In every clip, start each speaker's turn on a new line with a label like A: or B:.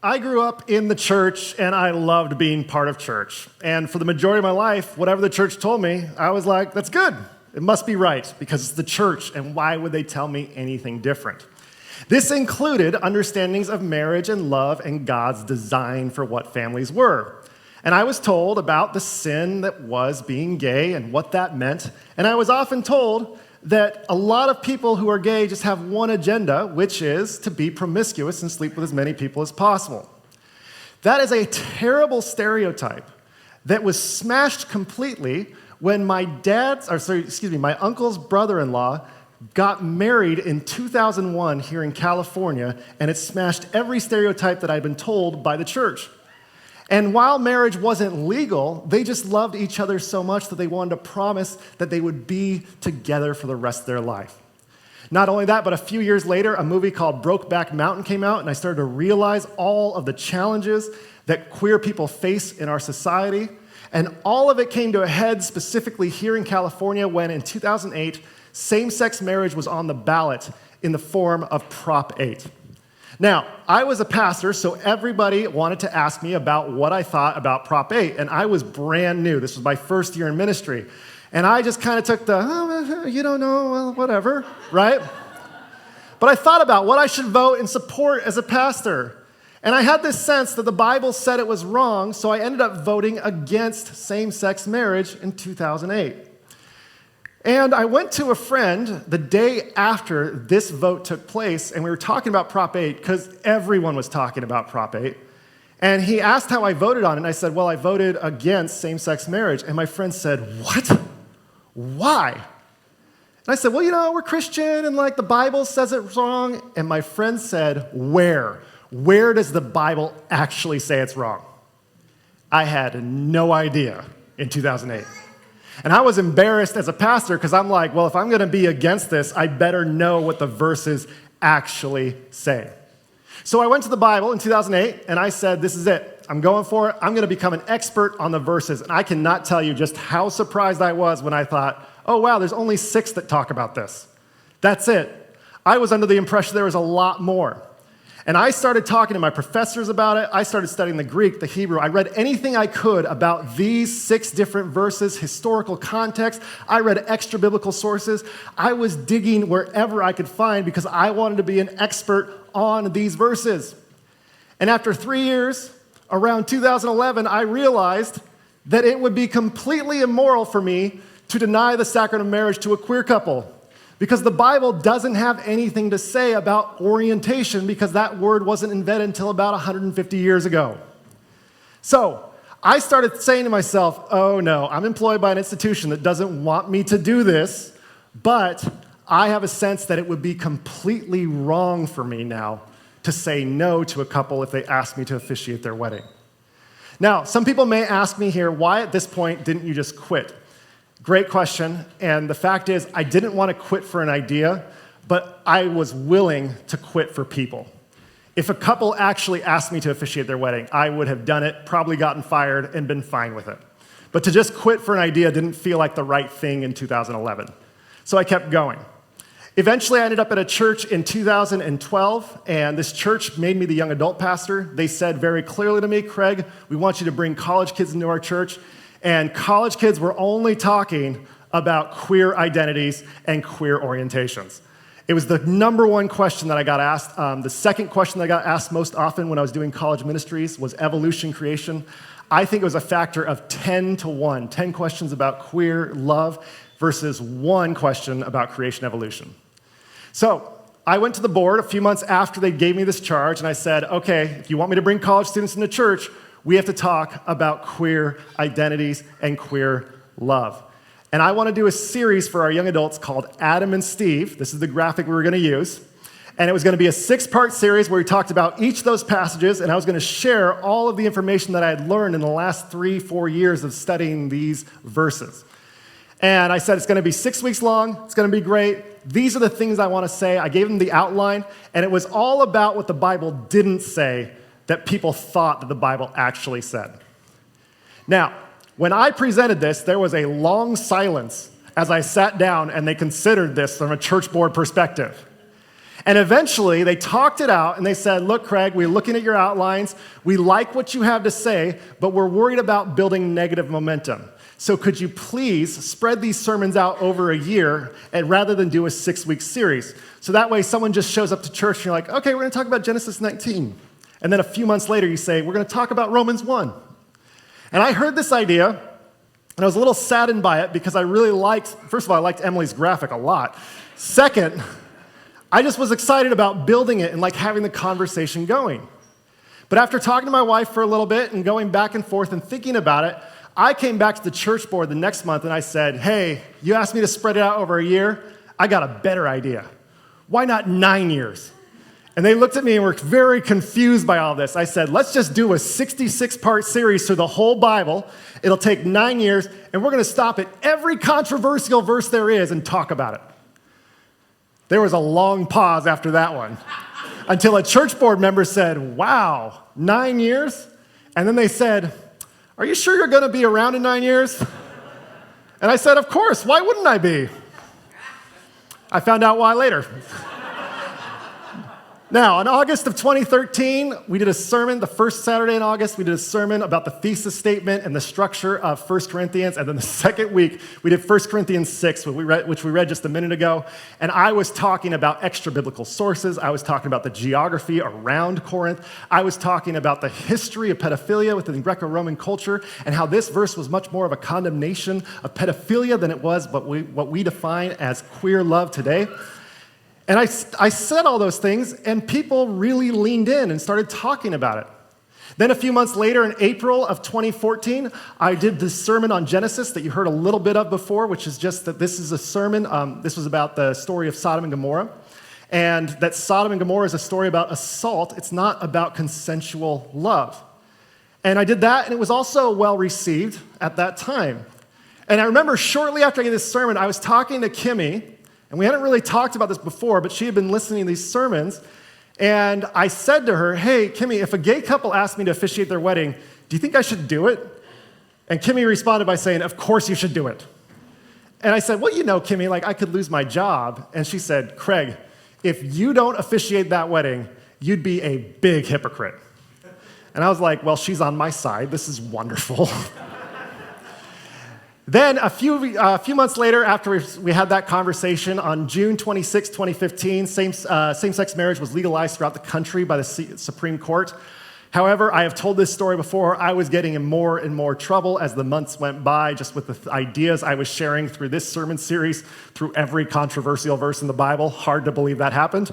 A: I grew up in the church, and I loved being part of church. And for the majority of my life, whatever the church told me, I was like, that's good. It must be right, because it's the church, and why would they tell me anything different? This included understandings of marriage and love and God's design for what families were. And I was told about the sin that was being gay and what that meant. And I was often told that a lot of people who are gay just have one agenda, which is to be promiscuous and sleep with as many people as possible. That is a terrible stereotype that was smashed completely when my uncle's brother-in-law got married in 2001 here in California, and it smashed every stereotype that I'd been told by the church. And while marriage wasn't legal, they just loved each other so much that they wanted to promise that they would be together for the rest of their life. Not only that, but a few years later, a movie called Brokeback Mountain came out, and I started to realize all of the challenges that queer people face in our society. And all of it came to a head specifically here in California when, in 2008, same-sex marriage was on the ballot in the form of Prop 8. Now, I was a pastor, so everybody wanted to ask me about what I thought about Prop 8, and I was brand new. This was my first year in ministry. And I just kind of took you don't know, well, whatever, right? But I thought about what I should vote and support as a pastor. And I had this sense that the Bible said it was wrong, so I ended up voting against same-sex marriage in 2008. And I went to a friend the day after this vote took place, and we were talking about Prop 8 because everyone was talking about Prop 8. And he asked how I voted on it, and I said, well, I voted against same-sex marriage. And my friend said, what? Why? And I said, well, we're Christian, and the Bible says it's wrong. And my friend said, where? Where does the Bible actually say it's wrong? I had no idea in 2008. And I was embarrassed as a pastor because I'm like, well, if I'm going to be against this, I better know what the verses actually say. So I went to the Bible in 2008, and I said, this is it. I'm going for it. I'm going to become an expert on the verses. And I cannot tell you just how surprised I was when I thought, oh, wow, there's only 6 that talk about this. That's it. I was under the impression there was a lot more. And I started talking to my professors about it. I started studying the Greek, the Hebrew. I read anything I could about these 6 different verses, historical context. I read extra biblical sources. I was digging wherever I could find because I wanted to be an expert on these verses. And after 3 years, around 2011, I realized that it would be completely immoral for me to deny the sacrament of marriage to a queer couple, because the Bible doesn't have anything to say about orientation because that word wasn't invented until about 150 years ago. So I started saying to myself, oh no, I'm employed by an institution that doesn't want me to do this, but I have a sense that it would be completely wrong for me now to say no to a couple if they asked me to officiate their wedding. Now, some people may ask me here, why at this point didn't you just quit? Great question, and the fact is, I didn't want to quit for an idea, but I was willing to quit for people. If a couple actually asked me to officiate their wedding, I would have done it, probably gotten fired, and been fine with it. But to just quit for an idea didn't feel like the right thing in 2011. So I kept going. Eventually, I ended up at a church in 2012, and this church made me the young adult pastor. They said very clearly to me, Craig, we want you to bring college kids into our church. And college kids were only talking about queer identities and queer orientations. It was the number one question that I got asked. The second question that I got asked most often when I was doing college ministries was evolution, creation. I think it was a factor of 10 to 1, 10 questions about queer love versus 1 question about creation, evolution. So I went to the board a few months after they gave me this charge, and I said, okay, if you want me to bring college students into church, we have to talk about queer identities and queer love. And I want to do a series for our young adults called Adam and Steve. This is the graphic we were going to use. And it was going to be a 6-part series where we talked about each of those passages, and I was going to share all of the information that I had learned in the last 3-4 years of studying these verses. And I said, it's going to be 6 weeks long. It's going to be great. These are the things I want to say. I gave them the outline, and it was all about what the Bible didn't say that people thought that the Bible actually said. Now, when I presented this, there was a long silence as I sat down and they considered this from a church board perspective. And eventually, they talked it out and they said, look, Craig, we're looking at your outlines. We like what you have to say, but we're worried about building negative momentum. So could you please spread these sermons out over a year and rather than do a 6-week series? So that way, someone just shows up to church and you're like, okay, we're going to talk about Genesis 19. And then a few months later, you say, we're going to talk about Romans 1. And I heard this idea, and I was a little saddened by it because I really first of all, I liked Emily's graphic a lot. Second, I just was excited about building it and having the conversation going. But after talking to my wife for a little bit and going back and forth and thinking about it, I came back to the church board the next month and I said, hey, you asked me to spread it out over a year. I got a better idea. Why not 9 years? And they looked at me and were very confused by all this. I said, let's just do a 66-part series through the whole Bible. It'll take 9 years, and we're going to stop at every controversial verse there is and talk about it. There was a long pause after that one until a church board member said, wow, 9 years? And then they said, are you sure you're going to be around in 9 years? And I said, of course, why wouldn't I be? I found out why later. Now, in August of 2013, we did a sermon, the first Saturday in August, we did a sermon about the thesis statement and the structure of 1 Corinthians, and then the second week, we did 1 Corinthians 6, which we read just a minute ago, and I was talking about extra-biblical sources, I was talking about the geography around Corinth, I was talking about the history of pedophilia within Greco-Roman culture, and how this verse was much more of a condemnation of pedophilia than it was what we define as queer love today. And I said all those things, and people really leaned in and started talking about it. Then a few months later, in April of 2014, I did this sermon on Genesis that you heard a little bit of before, which is just that this is a sermon. This was about the story of Sodom and Gomorrah. And that Sodom and Gomorrah is a story about assault. It's not about consensual love. And I did that, and it was also well received at that time. And I remember shortly after I did this sermon, I was talking to Kimmy, and we hadn't really talked about this before, but she had been listening to these sermons, and I said to her, hey, Kimmy, if a gay couple asked me to officiate their wedding, do you think I should do it? And Kimmy responded by saying, of course you should do it. And I said, well, Kimmy, I could lose my job. And she said, Craig, if you don't officiate that wedding, you'd be a big hypocrite. And I was like, well, she's on my side. This is wonderful. Then a few months later, after we had that conversation, on June 26, 2015, same-sex marriage was legalized throughout the country by the Supreme Court. However, I have told this story before, I was getting in more and more trouble as the months went by, just with the ideas I was sharing through this sermon series, through every controversial verse in the Bible. Hard to believe that happened.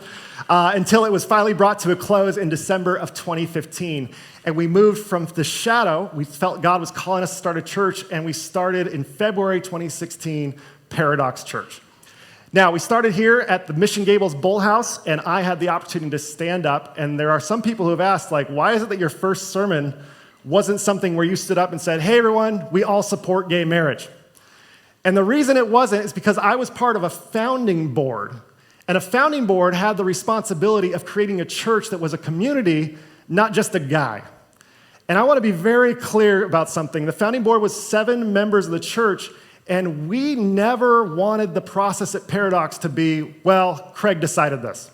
A: Until it was finally brought to a close in December of 2015. And we moved from the shadow, we felt God was calling us to start a church, and we started in February 2016, Paradox Church. Now, we started here at the Mission Gables Bull House, and I had the opportunity to stand up, and there are some people who have asked, why is it that your first sermon wasn't something where you stood up and said, hey, everyone, we all support gay marriage? And the reason it wasn't is because I was part of a founding board, and a founding board had the responsibility of creating a church that was a community, not just a guy. And I want to be very clear about something. The founding board was 7 members of the church, and we never wanted the process at Paradox to be, well, Craig decided this.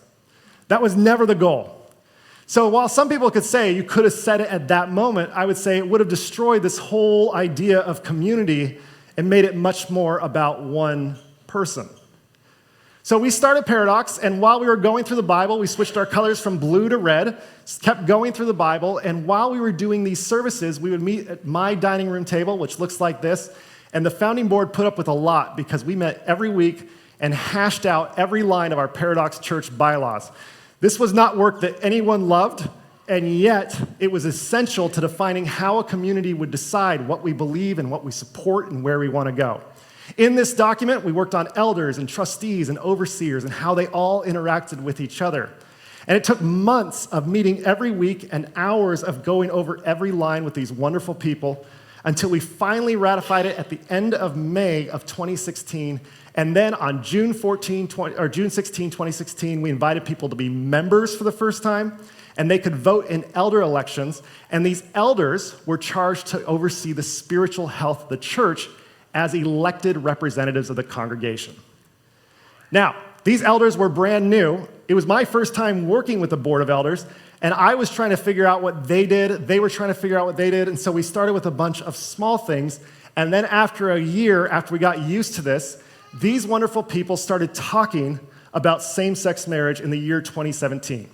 A: That was never the goal. So while some people could say you could have said it at that moment, I would say it would have destroyed this whole idea of community and made it much more about one person. So we started Paradox, and while we were going through the Bible, we switched our colors from blue to red, kept going through the Bible, and while we were doing these services, we would meet at my dining room table, which looks like this, and the founding board put up with a lot because we met every week and hashed out every line of our Paradox Church bylaws. This was not work that anyone loved, and yet it was essential to defining how a community would decide what we believe and what we support and where we want to go. In this document, we worked on elders and trustees and overseers and how they all interacted with each other. And it took months of meeting every week and hours of going over every line with these wonderful people until we finally ratified it at the end of May of 2016. And then on June 16, 2016, we invited people to be members for the first time, and they could vote in elder elections. And these elders were charged to oversee the spiritual health of the church as elected representatives of the congregation. Now, these elders were brand new. It was my first time working with the board of elders, and I was trying to figure out what they did. They were trying to figure out what they did, and so we started with a bunch of small things, and then after a year, after we got used to this, these wonderful people started talking about same-sex marriage in the year 2017.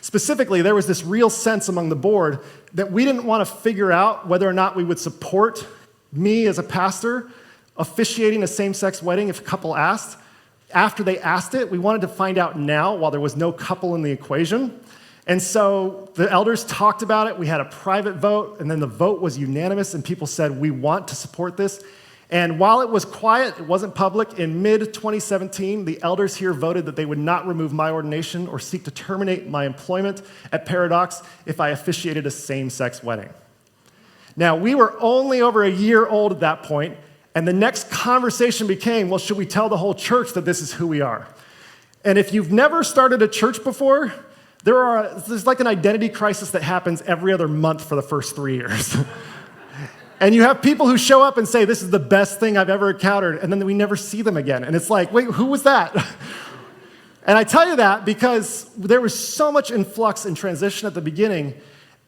A: Specifically, there was this real sense among the board that we didn't want to figure out whether or not we would support me as a pastor officiating a same-sex wedding if a couple asked. After they asked it, we wanted to find out now while there was no couple in the equation. And so the elders talked about it. We had a private vote, and then the vote was unanimous, and people said, we want to support this. And while it was quiet, it wasn't public, in mid-2017, the elders here voted that they would not remove my ordination or seek to terminate my employment at Paradox if I officiated a same-sex wedding. Now, we were only over a year old at that point, and the next conversation became, well, should we tell the whole church that this is who we are? And if you've never started a church before, there's like an identity crisis that happens every other month for the first 3 years. And you have people who show up and say, this is the best thing I've ever encountered, and then we never see them again. And it's like, wait, who was that? And I tell you that because there was so much influx and transition at the beginning,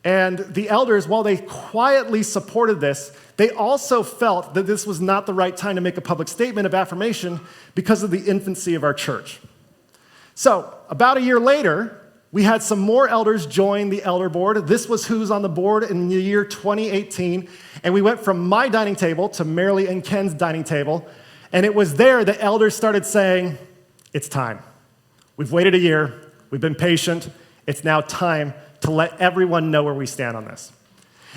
A: and the elders, while they quietly supported this, they also felt that this was not the right time to make a public statement of affirmation because of the infancy of our church. So, about a year later, we had some more elders join the elder board. This was who's on the board in the year 2018. And we went from my dining table to Marilee and Ken's dining table. And it was there that elders started saying, it's time. We've waited a year. We've been patient. It's now time to let everyone know where we stand on this.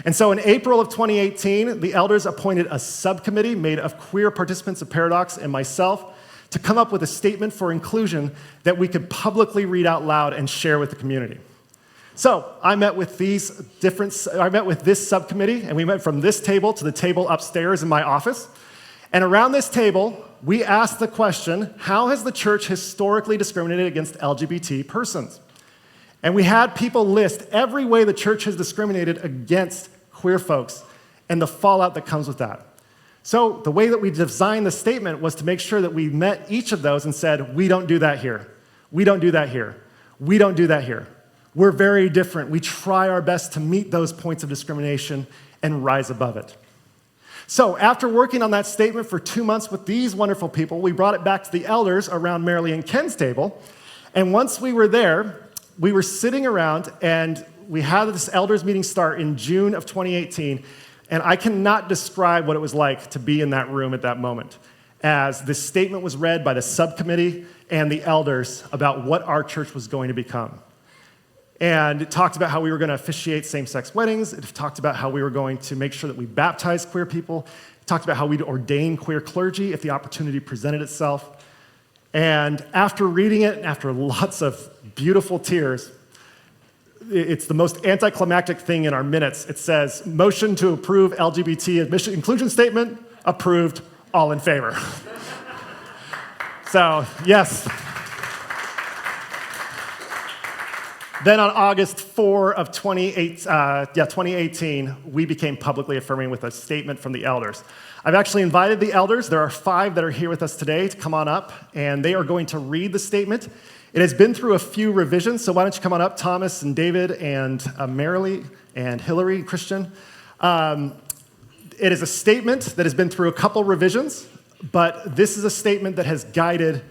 A: And so in April of 2018, the elders appointed a subcommittee made of queer participants of Paradox and myself to come up with a statement for inclusion that we could publicly read out loud and share with the community. So I met with this subcommittee, and we went from this table to the table upstairs in my office. And around this table, we asked the question, how has the church historically discriminated against LGBT persons? And we had people list every way the church has discriminated against queer folks and the fallout that comes with that. So the way that we designed the statement was to make sure that we met each of those and said, we don't do that here. We don't do that here. We don't do that here. We're very different. We try our best to meet those points of discrimination and rise above it. So after working on that statement for 2 months with these wonderful people, we brought it back to the elders around Marilee and Ken's table. And once we were there, we were sitting around and we had this elders meeting start in June of 2018. And I cannot describe what it was like to be in that room at that moment, as this statement was read by the subcommittee and the elders about what our church was going to become. And it talked about how we were going to officiate same-sex weddings. It talked about how we were going to make sure that we baptize queer people. It talked about how we'd ordain queer clergy if the opportunity presented itself. And after reading it, after lots of beautiful tears, it's the most anticlimactic thing in our minutes. It says, motion to approve LGBT admission inclusion statement, approved, all in favor. So, yes. Then on August 4 of 2018, we became publicly affirming with a statement from the elders. I've actually invited the elders. There are 5 that are here with us today to come on up, and they are going to read the statement. It has been through a few revisions, so why don't you come on up, Thomas and David and Marilee and Hillary, Christian. It is a statement that has been through a couple revisions, but this is a statement that has guided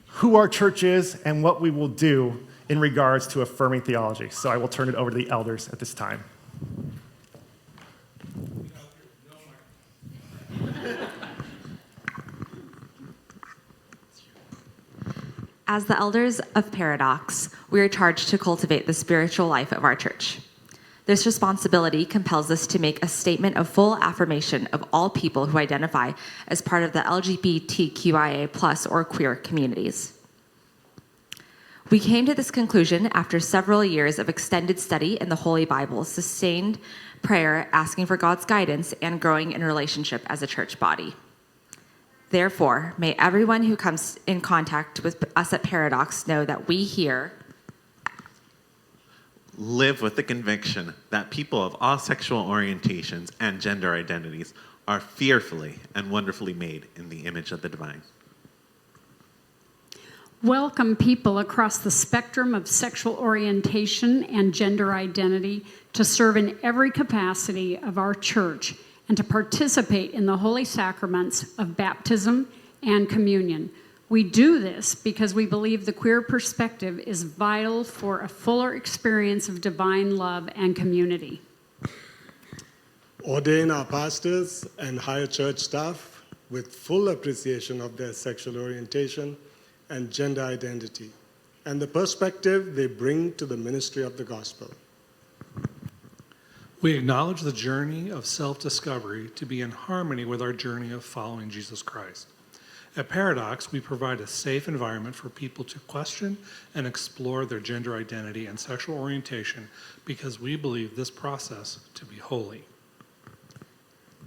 A: who our church is and what we will do in regards to affirming theology. So I will turn it over to the elders at this time.
B: As the elders of Paradox, we are charged to cultivate the spiritual life of our church. This responsibility compels us to make a statement of full affirmation of all people who identify as part of the LGBTQIA+ or queer communities. We came to this conclusion after several years of extended study in the Holy Bible, sustained prayer, asking for God's guidance, and growing in relationship as a church body. Therefore, may everyone who comes in contact with us at Paradox know that we here
C: live with the conviction that people of all sexual orientations and gender identities are fearfully and wonderfully made in the image of the divine.
D: Welcome people across the spectrum of sexual orientation and gender identity to serve in every capacity of our church and to participate in the holy sacraments of baptism and communion. We do this because we believe the queer perspective is vital for a fuller experience of divine love and community.
E: Ordain our pastors and higher church staff with full appreciation of their sexual orientation and gender identity, and the perspective they bring to the ministry of the gospel.
F: We acknowledge the journey of self-discovery to be in harmony with our journey of following Jesus Christ. At Paradox, we provide a safe environment for people to question and explore their gender identity and sexual orientation because we believe this process to be holy.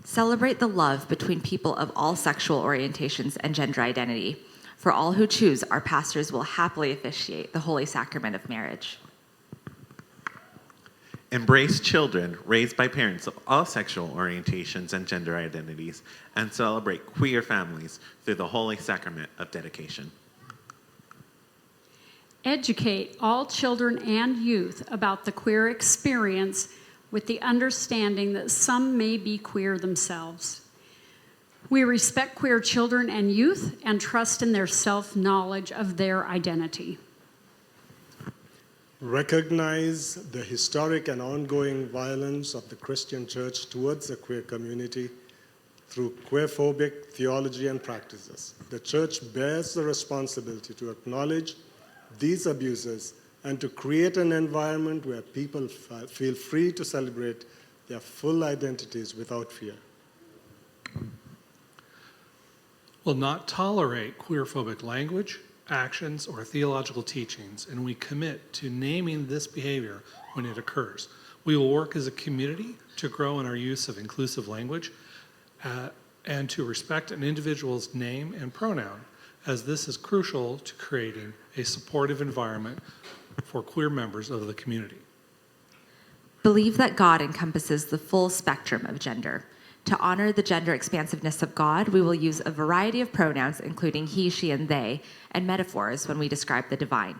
B: Celebrate the love between people of all sexual orientations and gender identity. For all who choose, our pastors will happily officiate the holy sacrament of marriage.
C: Embrace children raised by parents of all sexual orientations and gender identities, and celebrate queer families through the holy sacrament of dedication.
D: Educate all children and youth about the queer experience with the understanding that some may be queer themselves. We respect queer children and youth and trust in their self-knowledge of their identity.
E: Recognize the historic and ongoing violence of the Christian church towards the queer community through queerphobic theology and practices. The church bears the responsibility to acknowledge these abuses and to create an environment where people feel free to celebrate their full identities without fear.
F: Will not tolerate queerphobic language, actions, or theological teachings, and we commit to naming this behavior when it occurs. We will work as a community to grow in our use of inclusive language and to respect an individual's name and pronoun, as this is crucial to creating a supportive environment for queer members of the community.
B: Believe that God encompasses the full spectrum of gender. To honor the gender expansiveness of God, we will use a variety of pronouns, including he, she, and they, and metaphors when we describe the divine.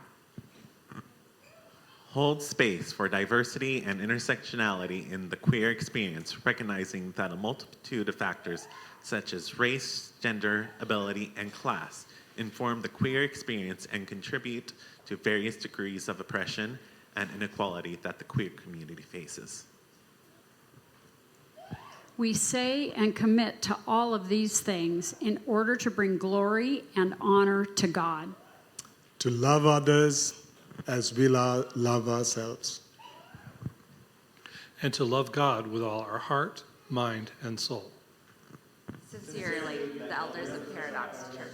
C: Hold space for diversity and intersectionality in the queer experience, recognizing that a multitude of factors such as race, gender, ability, and class inform the queer experience and contribute to various degrees of oppression and inequality that the queer community faces.
D: We say and commit to all of these things in order to bring glory and honor to God.
E: To love others as we love ourselves.
F: And to love God with all our heart, mind, and soul.
B: Sincerely, the elders of Paradox Church.